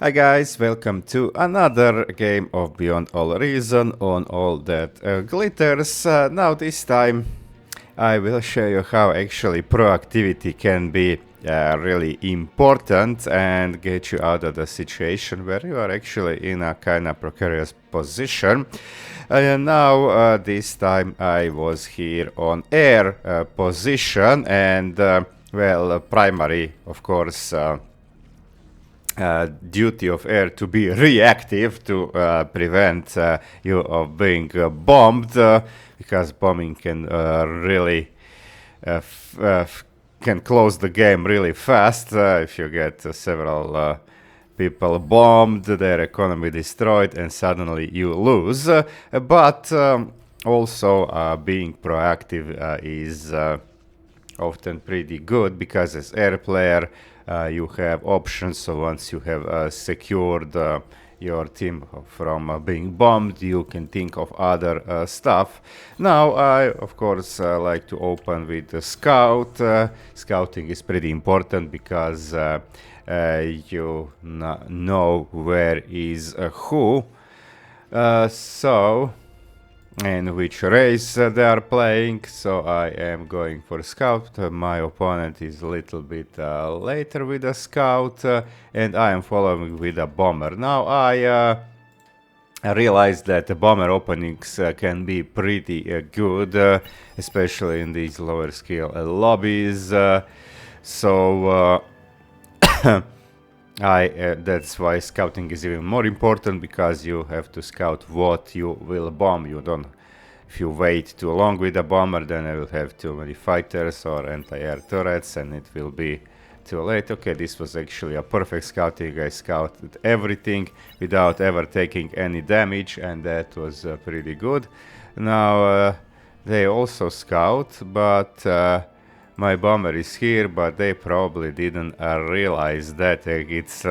Hi guys, welcome to another game of Beyond All Reason on all that glitters. Now this time I will show you how actually proactivity can be really important and get you out of the situation where you are actually in a kind of precarious position. And now this time I was here on air position and primary of course duty of air to be reactive to prevent you of being bombed because bombing can really can close the game really fast if you get several people bombed, their economy destroyed, and suddenly you lose. But also being proactive is often pretty good because as air player you have options. So once you have secured your team from being bombed, you can think of other stuff. Now I of course like to open with the scout. Scouting is pretty important because you know where is who, and which race they are playing. So I am going for scout. My opponent is a little bit later with a scout, and I am following with a bomber. Now I realized that the bomber openings can be pretty good, especially in these lower skill lobbies. So that's why scouting is even more important, because you have to scout what you will bomb. You don't. If you wait too long with a bomber, then I will have too many fighters or anti-air turrets, and it will be too late. Okay, this was actually a perfect scouting. I scouted everything without ever taking any damage, and that was pretty good. Now they also scout, but my bomber is here, but they probably didn't realize that it's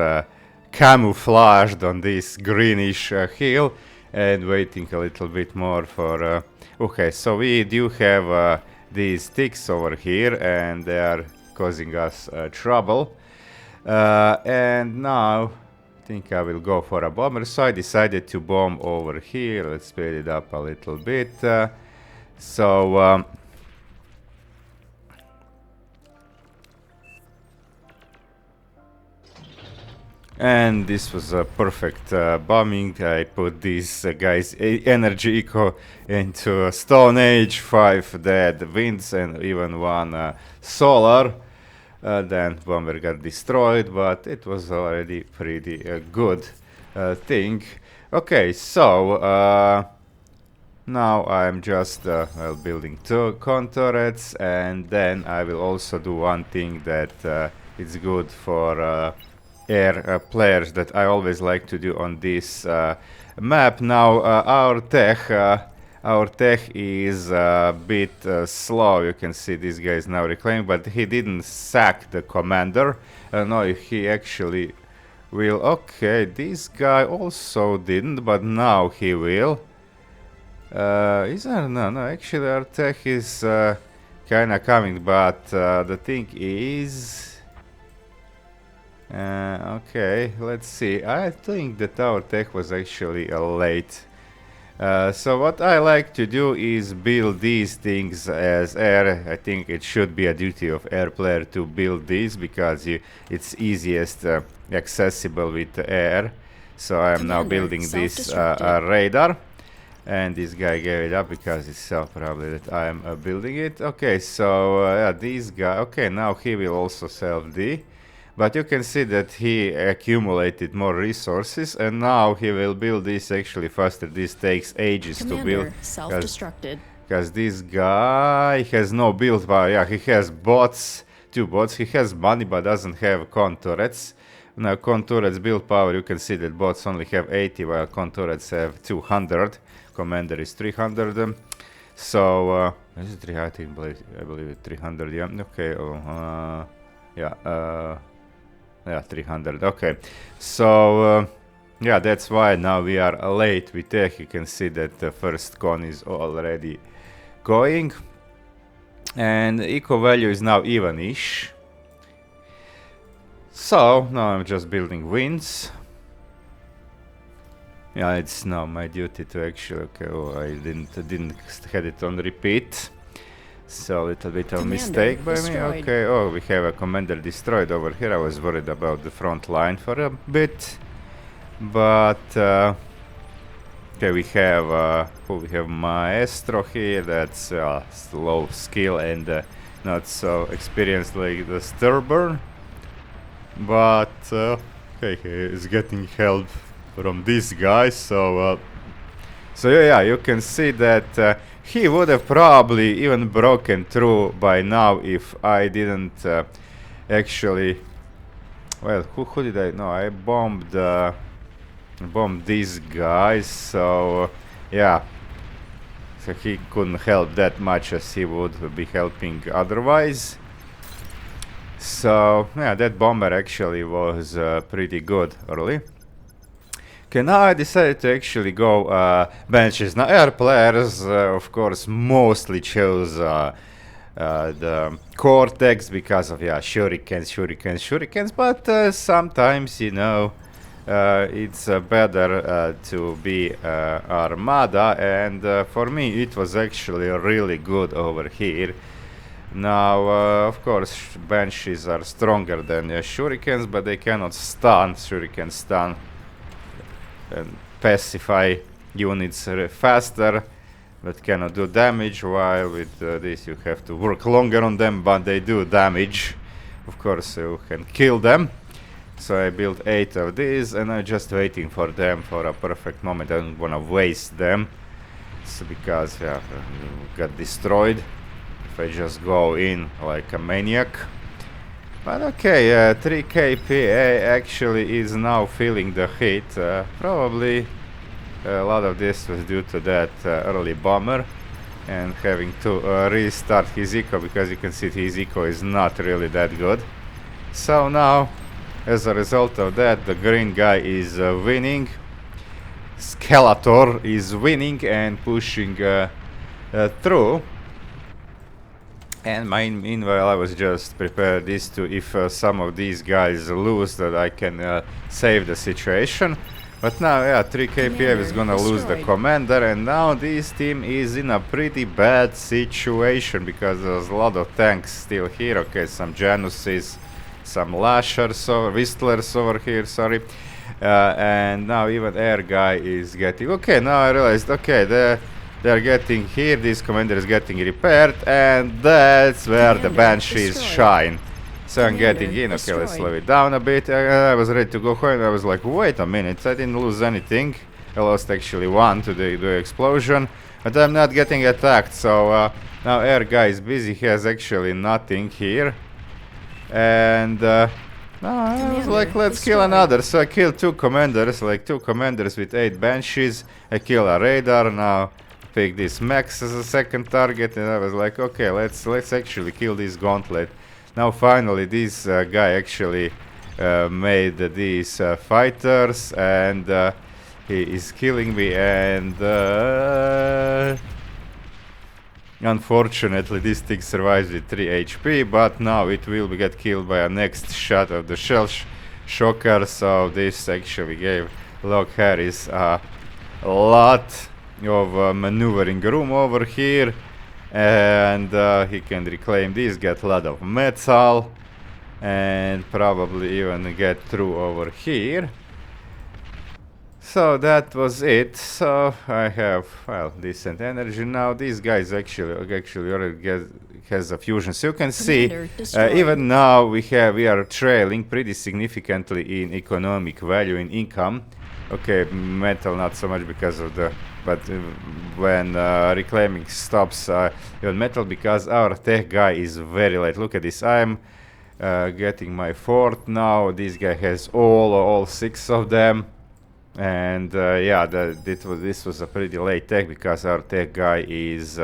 camouflaged on this greenish hill, and waiting a little bit more for... okay, so we do have these ticks over here, and they are causing us trouble. And now I think I will go for a bomber, so I decided to bomb over here. Let's speed it up a little bit. And this was a perfect bombing. I put these guys' energy eco into a Stone Age, 5 dead winds, and even one solar. Then bomber got destroyed, but it was already pretty good thing. Okay, so now I'm just building 2 con turrets, and then I will also do one thing that is good for air players that I always like to do on this map. Now our tech is a bit slow. You can see this guy is now reclaiming, but he didn't sack the commander. No, he actually will. Okay, this guy also didn't, but now he will. Is there? No, actually our tech is kinda coming, but the thing is... okay, let's see. I think that our tech was actually late. So what I like to do is build these things as air. I think it should be a duty of air player to build these, because it's easiest accessible with air. So I am now building this radar. And this guy gave it up because he saw probably that I am building it. Okay, so yeah, this guy... okay, now he will also self-D. But you can see that he accumulated more resources, and now he will build this actually faster. This takes ages to build. Self-destructed. Because this guy has no build power. Yeah, he has bots, 2 bots. He has money but doesn't have con turrets. Now con turrets build power, you can see that bots only have 80 while con turrets have 200. Commander is 300. So, is it 300? I believe it's 300, yeah. Okay, yeah, 300. Okay, so yeah, that's why now we are late with tech. You can see that the first con is already going, and eco value is now even-ish. So now I'm just building winds. Yeah, it's now my duty to actually. Okay, oh, I didn't had it on repeat. So a little bit of mistake by me. Okay, oh, we have a commander destroyed over here. I was worried about the front line for a bit, but okay, we have Maestro here. That's low skill and not so experienced like the Sturburn, but okay, he is getting help from this guy. So yeah, you can see that he would have probably even broken through by now if I didn't actually. Well, who did I? No, I bombed these guys. So yeah, so he couldn't help that much as he would be helping otherwise. So yeah, that bomber actually was pretty good early. Okay, now I decided to actually go benches. Now air players, of course, mostly chose the Cortex because of shurikens. But sometimes, it's better to be Armada, and for me it was actually really good over here. Now, of course, benches are stronger than shurikens, but they cannot stun. Shurikens stun and pacify units faster, but cannot do damage, while with this you have to work longer on them, but they do damage. Of course, you can kill them. So I built 8 of these, and I'm just waiting for them for a perfect moment. I don't want to waste them, so because got destroyed if I just go in like a maniac. But okay, 3 KPA actually is now feeling the heat. Probably a lot of this was due to that early bomber and having to restart his eco, because you can see his eco is not really that good. So now, as a result of that, the green guy is winning. Skeletor is winning and pushing through. And meanwhile, I was just prepared this to, if some of these guys lose, that I can save the situation. But now, yeah, 3 KPF is gonna lose the commander, and now this team is in a pretty bad situation because there's a lot of tanks still here. Okay, some Januses, some Lashers, or Whistlers over here, sorry. And now even air guy is getting. Okay, now I realized, okay, they're getting here, this commander is getting repaired, and that's where the Banshees shine. So I'm getting in. Okay, let's slow it down a bit. I was ready to go home, and I was like, wait a minute, I didn't lose anything. I lost actually 1 to the explosion, but I'm not getting attacked. So now air guy is busy, he has actually nothing here. And I was like, let's kill another. So I killed 2 commanders, like 2 commanders with 8 Banshees. I kill a radar. Now pick this Max as a second target, and I was like, okay, let's actually kill this gauntlet. Now finally this guy actually made these fighters, and he is killing me, and unfortunately this thing survives with 3 HP, but now it will get killed by a next shot of the shell shocker. So this actually gave Log Harris a lot of maneuvering room over here, and he can reclaim this, get a lot of metal, and probably even get through over here. So that was it. So I have, well, decent energy now. These guys actually already has a fusion. So you can see, even now we are trailing pretty significantly in economic value, in income. Okay, metal not so much because of the, but when reclaiming stops, even metal, because our tech guy is very late. Look at this. I'm getting my 4th now. This guy has all 6 of them. And yeah, this was a pretty late tech, because our tech guy is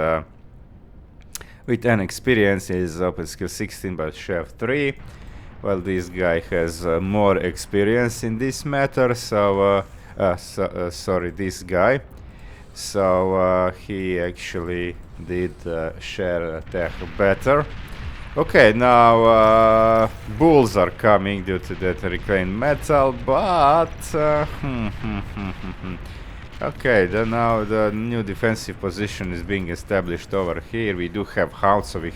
with an experience, is open skill 16 but chef 3. Well, this guy has more experience in this matter, so sorry, this guy. So he actually did share tech better. Okay, now bulls are coming due to that reclaimed metal, but okay, then now the new defensive position is being established over here. We do have hounds, so we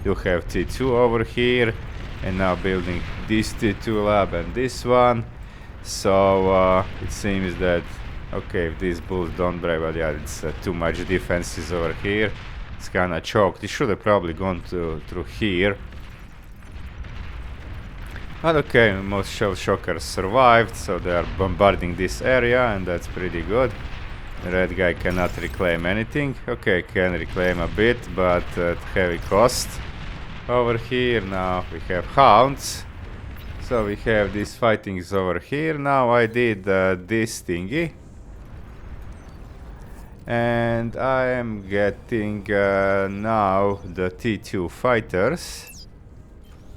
do have T2 over here, and now building this T2 lab and this one. So it seems that okay, if these bulls don't break, but yeah, it's too much defenses over here. It's kinda choked. It should have probably gone through here. But okay, most shell shockers survived, so they are bombarding this area, and that's pretty good. The red guy cannot reclaim anything. Okay, can reclaim a bit, but at heavy cost. Over here now we have hounds. So we have these fightings over here. Now I did this thingy. And I am getting now the T2 fighters.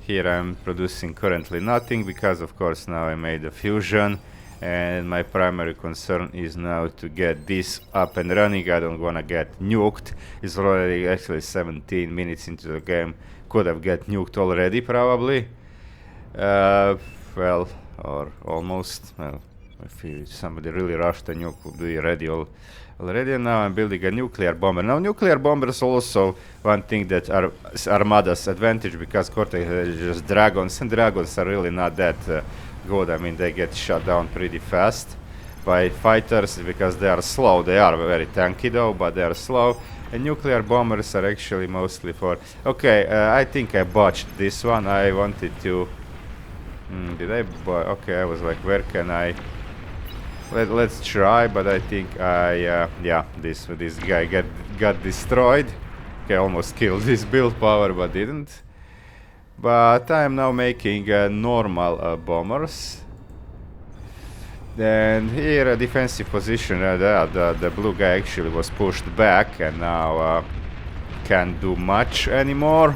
Here I'm producing currently nothing because of course now I made a fusion, and my primary concern is now to get this up and running. I don't wanna get nuked. It's already actually 17 minutes into the game. Could have get nuked already probably. Well, or almost. Well, if somebody really rushed the nuke, would be ready already. And now I'm building a nuclear bomber. Now nuclear bombers also one thing that are Armada's advantage, because Cortex is just dragons, and dragons are really not that good. I mean, they get shot down pretty fast by fighters because they are slow. They are very tanky though, but they are slow. And nuclear bombers are actually mostly for... Okay, I think I botched this one. I wanted to... did I... Okay, I was like, where can I... Let's try, but I think yeah, this guy got destroyed. Okay, almost killed his build power, but didn't. But I am now making normal bombers. And here a defensive position. The blue guy actually was pushed back, and now can't do much anymore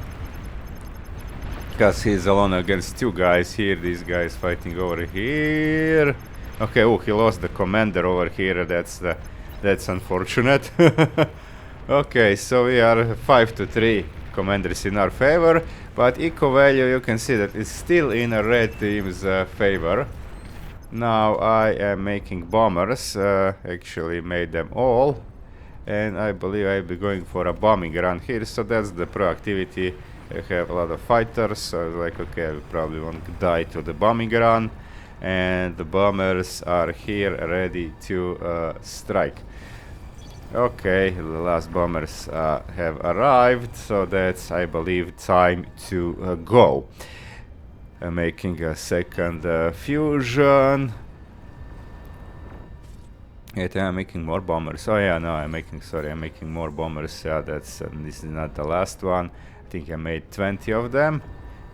because he's alone against two guys here. This guy is fighting over here. Okay, oh, he lost the commander over here. That's unfortunate. Okay, so we are 5-3 commanders in our favor, but eco value, you can see that it's still in a red team's favor. Now I am making bombers. Actually made them all, and I believe I'll be going for a bombing run here. So that's the proactivity. I have a lot of fighters, so like, okay, I probably won't die to the bombing run. And the bombers are here ready to strike. Okay, the last bombers have arrived, so that's, I believe, time to go. I'm making a second fusion. Yet I'm making more bombers. Oh yeah, no, I'm making more bombers. Yeah, this is not the last one. I think I made 20 of them.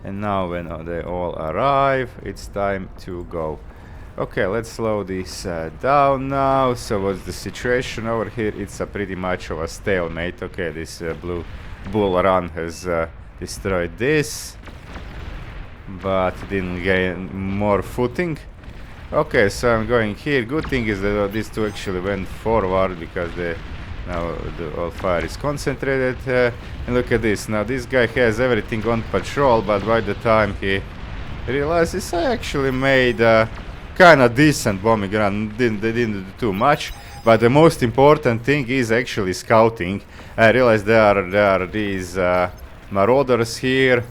And now when they all arrive, it's time to go. Okay, let's slow this down now. So what's the situation over here? It's a pretty much of a stalemate. Okay, this blue bull run has destroyed this, but didn't gain more footing. Okay, so I'm going here. Good thing is that these two actually went forward because now the all fire is concentrated. And look at this. Now this guy has everything on patrol, but by the time he realizes, I actually made a kind of decent bombing run. They didn't do too much, but the most important thing is actually scouting. I realized there are these marauders here,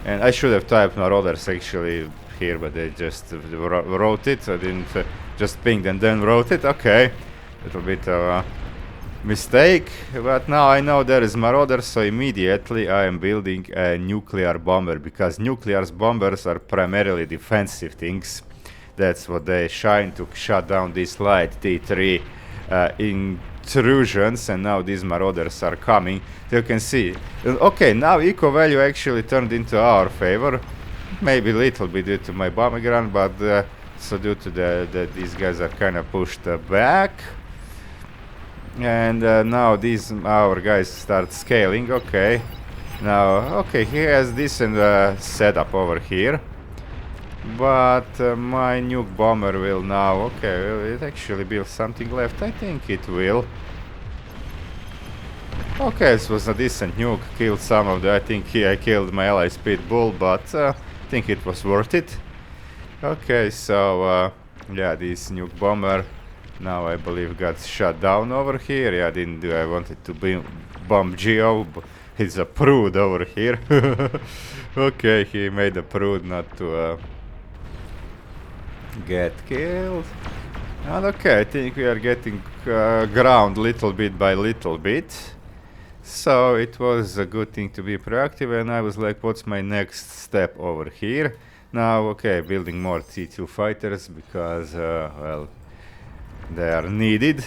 and I should have typed marauders actually here, but they just wrote it. I didn't just pinged and then wrote it. Okay, little bit of mistake, but now I know there is marauder, so immediately I am building a nuclear bomber, because nuclear bombers are primarily defensive things. That's what they shine to shut down these light T3 intrusions, and now these marauders are coming. You can see, okay, now eco value actually turned into our favor, maybe a little bit due to my bombing run, but so due to these guys are kind of pushed back. And now these our guys start scaling. Okay, now okay, he has decent setup over here, but my nuke bomber will now, okay, will it actually build something left? I think it will. Okay, this was a decent nuke. Killed some of the. I think I killed my ally Speed Bull, but I think it was worth it. Okay, so yeah, this nuke bomber now I believe got shut down over here. Yeah, I didn't do. I wanted to bomb Geo. He's a prude over here. Okay, he made a prude not to get killed. And okay, I think we are getting ground little bit by little bit. So it was a good thing to be proactive, and I was like, what's my next step over here? Now, okay, building more T2 fighters because, well, they are needed.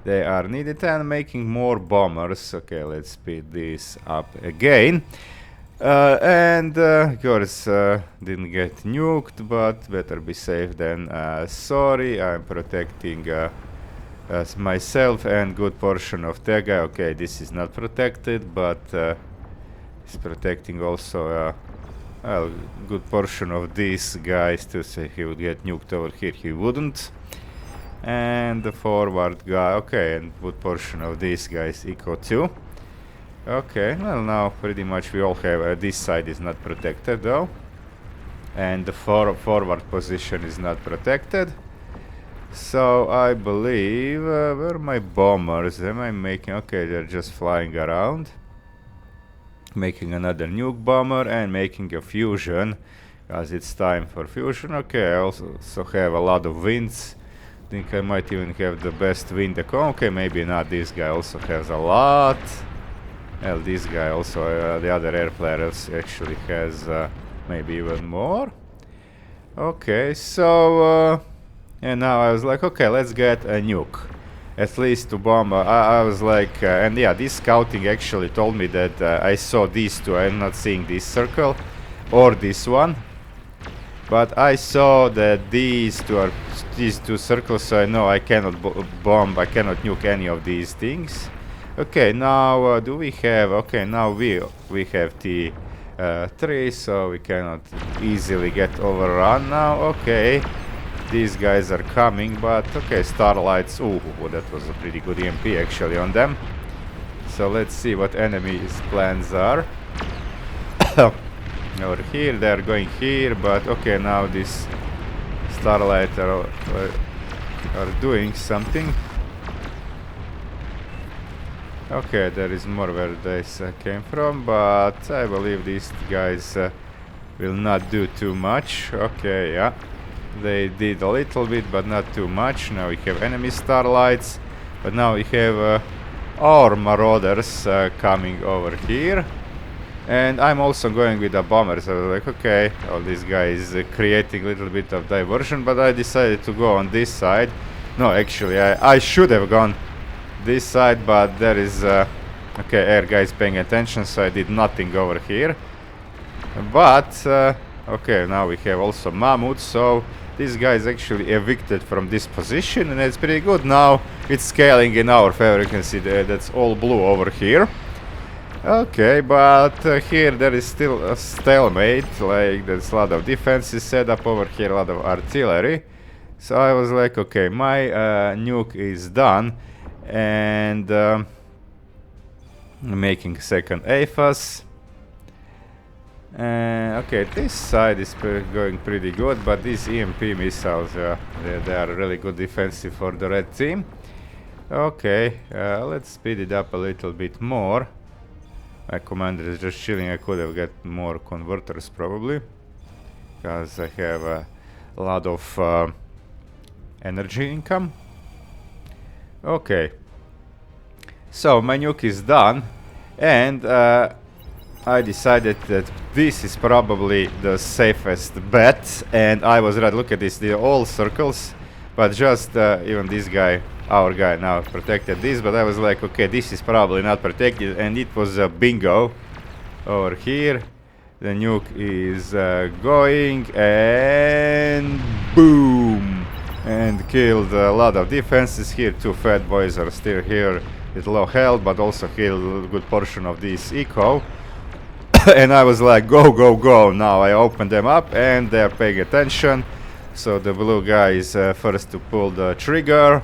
They are needed, and making more bombers. Okay, let's speed this up again. And of course, didn't get nuked, but better be safe than sorry. I'm protecting myself and good portion of that guy. Okay, this is not protected, but it's protecting also a good portion of these guys to say he would get nuked over here. He wouldn't. And the forward guy, okay, and good portion of these guys eco too. Okay, well now pretty much we all have, this side is not protected though. And the forward position is not protected. So I believe, where are my bombers? Am I making, okay, they're just flying around. Making another nuke bomber and making a fusion, because it's time for fusion. Okay, I also have a lot of winds. Think I might even have the best wind economy. Okay, maybe not. This guy also has a lot. Well, this guy also, the other air players actually has maybe even more. Okay, so and now I was like, okay, let's get a nuke, at least to bomb. I was like, and yeah, this scouting actually told me that I saw these two. I'm not seeing this circle or this one, but I saw that these two circles. So I know I cannot bomb. I cannot nuke any of these things. Okay, now do we have? Okay, now we have T3, so we cannot easily get overrun now. Okay. These guys are coming, but okay, starlights. Ooh, that was a pretty good EMP actually on them. So let's see what enemies' plans are. Over here, they are going here, but okay, now this starlight are doing something. Okay, there is more where this came from, but I believe these guys will not do too much. Okay, yeah. They did a little bit, but not too much. Now we have enemy starlights, but now we have our marauders coming over here. And I'm also going with the bombers. I was like, okay, all these guys creating a little bit of diversion, but I decided to go on this side. No, actually, I should have gone this side, but there is okay, air guys paying attention, so I did nothing over here. But okay, now we have also mammoths, so this guy is actually evicted from this position, and it's pretty good. Now it's scaling in our favor. You can see that's all blue over here. Okay, but here there is still a stalemate. Like, there's a lot of defenses set up over here, a lot of artillery. So I was like, okay, my nuke is done, and making second AFAS. Okay, this side is going pretty good, but these EMP missiles, they are really good defensive for the red team. Okay, let's speed it up a little bit more. My commander is just chilling. I could have got more converters probably, because I have a lot of energy income. Okay, so my nuke is done, and I decided that this is probably the safest bet, and I was right. Look at this, they're all circles, but just even this guy, our guy now protected this, but I was like, okay, this is probably not protected, and it was a bingo over here. The nuke is going, and boom, and killed a lot of defenses here. Two fat boys are still here with low health, but also killed a good portion of this eco. And I was like, go, go, go. Now I open them up, and they're paying attention. So the blue guy is first to pull the trigger,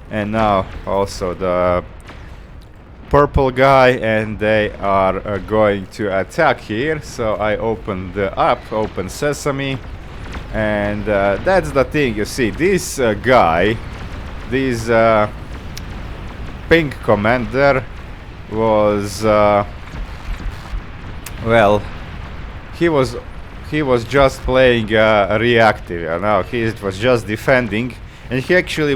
and now also the purple guy, and they are going to attack here. So I open sesame, and that's the thing. You see, this guy, this pink commander was well, he was just playing reactive, you know. He was just defending, and he actually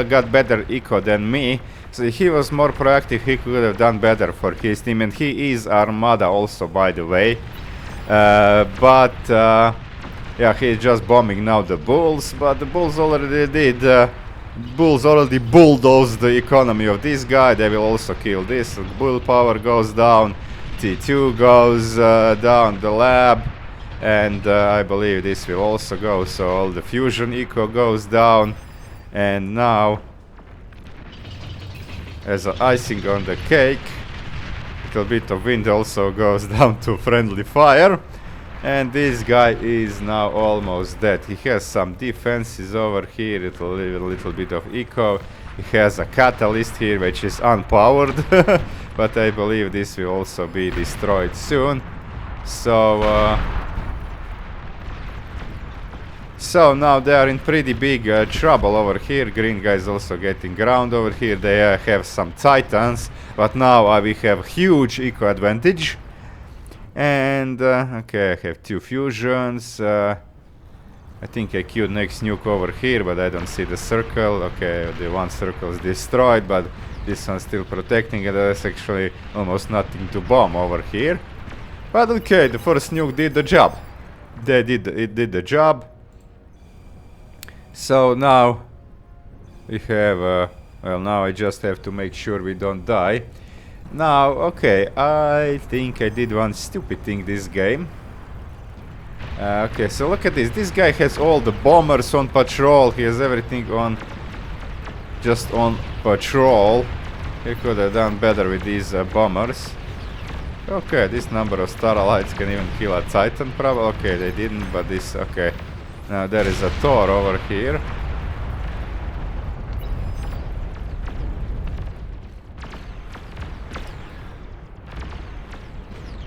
got better eco than me. So he was more proactive. He could have done better for his team, and he is Armada also, by the way. Yeah, he's just bombing now the bulls, but the bulls already did. Bulls already bulldozed the economy of this guy. They will also kill this. Bull power goes down. T2 goes down the lab, and I believe this will also go. So all the fusion eco goes down, and now, as an icing on the cake, a little bit of wind also goes down to friendly fire. And this guy is now almost dead. He has some defenses over here, a little bit of eco. He has a catalyst here which is unpowered, but I believe this will also be destroyed soon. So now they are in pretty big trouble over here. Green guy is also getting ground over here. They have some titans, but now we have huge eco advantage. And okay, I have 2 fusions. I think I queued next nuke over here, but I don't see the circle. Okay, the one circle is destroyed, but this one's still protecting, and there's actually almost nothing to bomb over here. But okay, the first nuke did the job. It did the job. So now we have well, now I just have to make sure we don't die. Now, okay, I think I did one stupid thing this game. Okay, so look at this. This guy has all the bombers on patrol. He has everything on, just on patrol. He could have done better with these bombers. Okay, this number of starlights can even kill a titan, probably. Okay, they didn't, but this, okay. Now there is a Thor over here.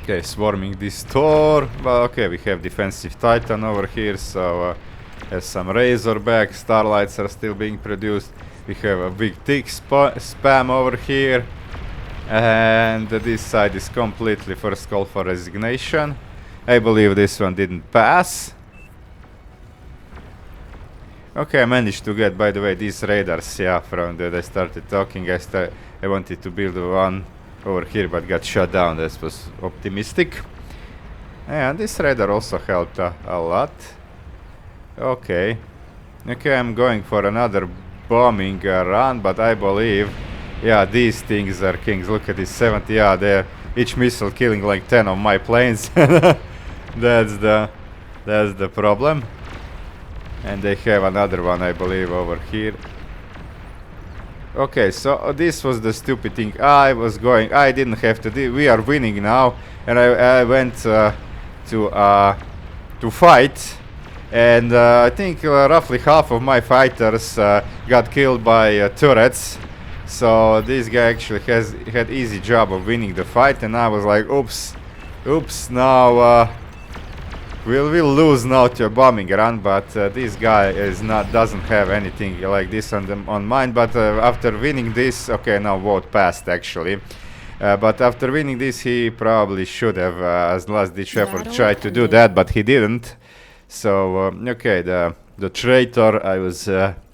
Okay, swarming this Thor. Well, okay, we have defensive Titan over here, so has some Razorback. Starlights are still being produced. We have a big tick spam over here. And this side is completely first call for resignation. I believe this one didn't pass. Okay, I managed to get, by the way, these radars, yeah, from that I started talking. I wanted to build one over here, but got shut down. This was optimistic. And this radar also helped a lot. Okay. Okay, I'm going for another bombing run, but I believe, yeah, these things are kings. Look at this 70, yeah, they're each missile killing like 10 of my planes. That's the problem. And they have another one, I believe, over here. Okay, so this was the stupid thing. I didn't have to do. We are winning now, and I went to fight, and I think roughly half of my fighters got killed by turrets. So this guy actually had easy job of winning the fight, and I was like, oops, now we'll lose now to a bombing run. But this guy doesn't have anything like this on mine. But after winning this, okay, now vote passed actually. But after winning this, he probably should have, as last-ditch effort, tried to do that, but he didn't. So okay, the traitor, I was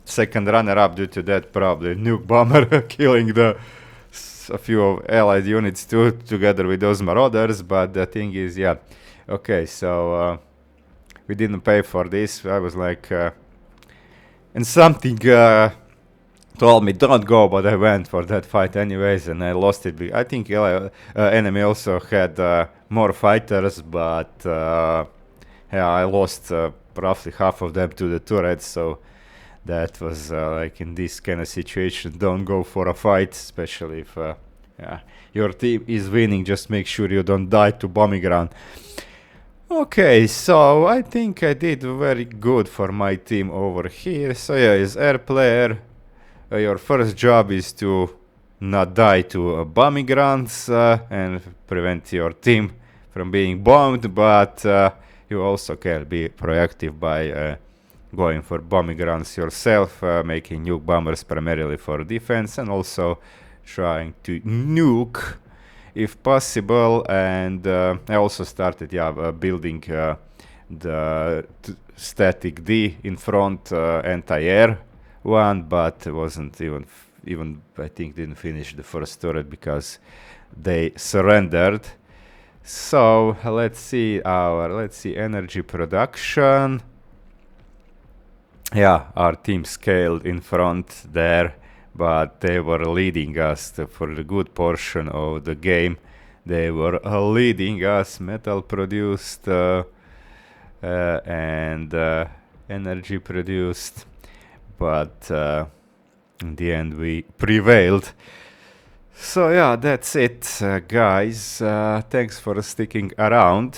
second runner-up due to that, probably nuke bomber killing a few of allied units too, together with those marauders. But the thing is, yeah, okay, so we didn't pay for this. I was like, and something told me don't go, but I went for that fight anyways, and I lost it. I think enemy also had more fighters, but yeah, I lost roughly half of them to the turrets. So that was like, in this kind of situation, don't go for a fight, especially if yeah, your team is winning. Just make sure you don't die to bombing ground. Okay, so I think I did very good for my team over here. So yeah, as air player, your first job is to not die to bombing runs and prevent your team from being bombed, but you also can be proactive by going for bombing runs yourself, making nuke bombers primarily for defense, and also trying to nuke if possible. And I also started building the static D in front anti-air one, but wasn't even I think didn't finish the first turret because they surrendered. So let's see energy production. Yeah, our team scaled in front there, but they were leading us for the good portion of the game. They were leading us. Metal produced and energy produced, but in the end we prevailed. So yeah, that's it, guys. Thanks for sticking around.